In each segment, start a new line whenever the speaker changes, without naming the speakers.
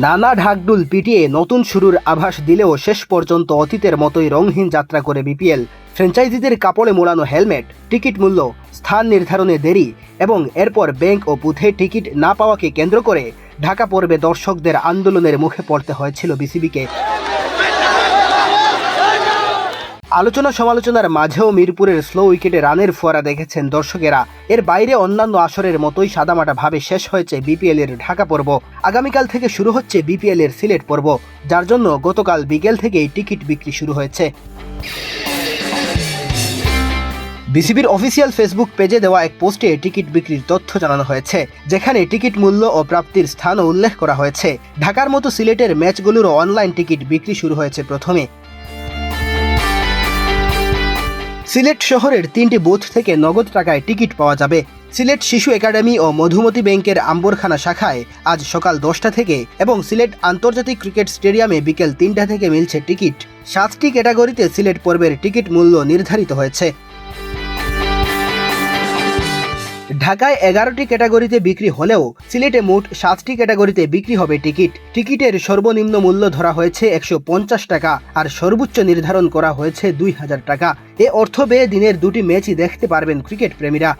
নানা ঢাকঢোল পিটিয়ে নতুন শুরুর আভাস দিলেও শেষ পর্যন্ত অতীতের মতোই রঙহীন যাত্রা করে বিপিএল। ফ্র্যাঞ্চাইজিদের কাপড়ে মোড়ানো হেলমেট, টিকিট মূল্য, স্থান নির্ধারণে দেরি এবং এরপর ব্যাংক ও বুথে টিকিট না পাওয়াকে কেন্দ্র করে ঢাকা পর্বে দর্শকদের আন্দোলনের মুখে পড়তে হয়েছিল বিসিবিকে। আলোচনা সমালোচনার মাঝেও মিরপুরের স্লো উইকেটে রানের ফোয়ারা দেখেছেন দর্শকেরা। এর বাইরে অন্যান্য আসরের মতোই সাদামাটা ভাবে শেষ হয়েছে বিপিএল এর ঢাকা পর্ব। আগামীকাল থেকে শুরু হচ্ছে বিপিএল এর সিলেট পর্ব, যার জন্য গতকাল বিকেল থেকেই টিকিট বিক্রি শুরু হয়েছে। বিসিবির অফিসিয়াল ফেসবুক পেজে দেওয়া এক পোস্টে টিকিট বিক্রির তথ্য জানানো হয়েছে, যেখানে টিকিট মূল্য ও প্রাপ্তির স্থানও উল্লেখ করা হয়েছে। ঢাকার মতো সিলেটের ম্যাচগুলোরও অনলাইন টিকিট বিক্রি শুরু হয়েছে প্রথমে। সিলেট শহরের 3টি বুথ থেকে নগদ টাকায় টিকিট পাওয়া যাবে। সিলেট শিশু একাডেমি ও মধুমতি ব্যাংকের আম্বরখানা শাখায় আজ সকাল 10টা থেকে এবং সিলেট আন্তর্জাতিক ক্রিকেট স্টেডিয়ামে বিকেল 3টা থেকে মিলছে টিকিট। 7টি ক্যাটাগরিতে সিলেট পর্বের টিকিট মূল্য নির্ধারিত হয়েছে। ঢাকায় 11টি ক্যাটাগরিতে বিক্রি হলেও সিলেটে মোট 7টি ক্যাটাগরিতে বিক্রি হবে টিকিট। টিকিটের সর্বনিম্ন মূল্য ধরা হয়েছে 150 টাকা আর সর্বোচ্চ নির্ধারণ করা হয়েছে 2000 টাকা। এ অর্থ ব্যয়ে দিনের 2টি ম্যাচই দেখতে পারবেন ক্রিকেট প্রেমীরা।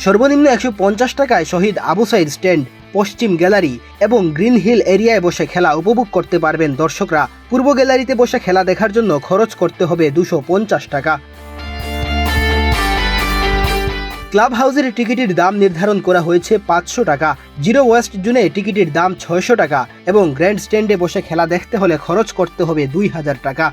সর্বনিম্ন 150 টাকায় শহীদ আবু সাইদ স্ট্যান্ড, পশ্চিম গ্যালারি এবং গ্রিন হিল এরিয়ায় বসে খেলা উপভোগ করতে পারবেন দর্শকরা। পূর্ব গ্যালারিতে বসে খেলা দেখার জন্য খরচ করতে হবে 250 টাকা। ক্লাব হাউসের টিকিটের দাম নির্ধারণ করা হয়েছে 500 টাকা। জিরো ওয়েস্ট জোনে টিকিটের দাম 600 টাকা এবং গ্র্যান্ড স্ট্যান্ডে বসে খেলা দেখতে হলে খরচ করতে হবে 2000 টাকা।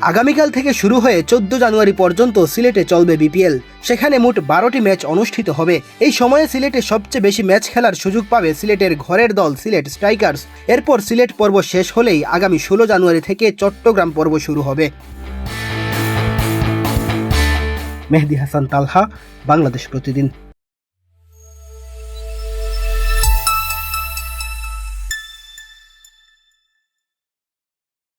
আগামীকাল থেকে শুরু হয়ে 14 জানুয়ারি পর্যন্ত সিলেটে চলবে বিপিএল। সেখানে মোট 12টি ম্যাচ অনুষ্ঠিত হবে। এই সময়ে সিলেটে সবচেয়ে বেশি ম্যাচ খেলার সুযোগ পাবে সিলেটের ঘরের দল সিলেট স্ট্রাইকার্স। এরপর সিলেট পর্ব শেষ হলেই আগামী 16 জানুয়ারি থেকে চট্টগ্রাম পর্ব শুরু হবে। মেহেদী হাসান তালহা, বাংলাদেশ প্রতিদিন।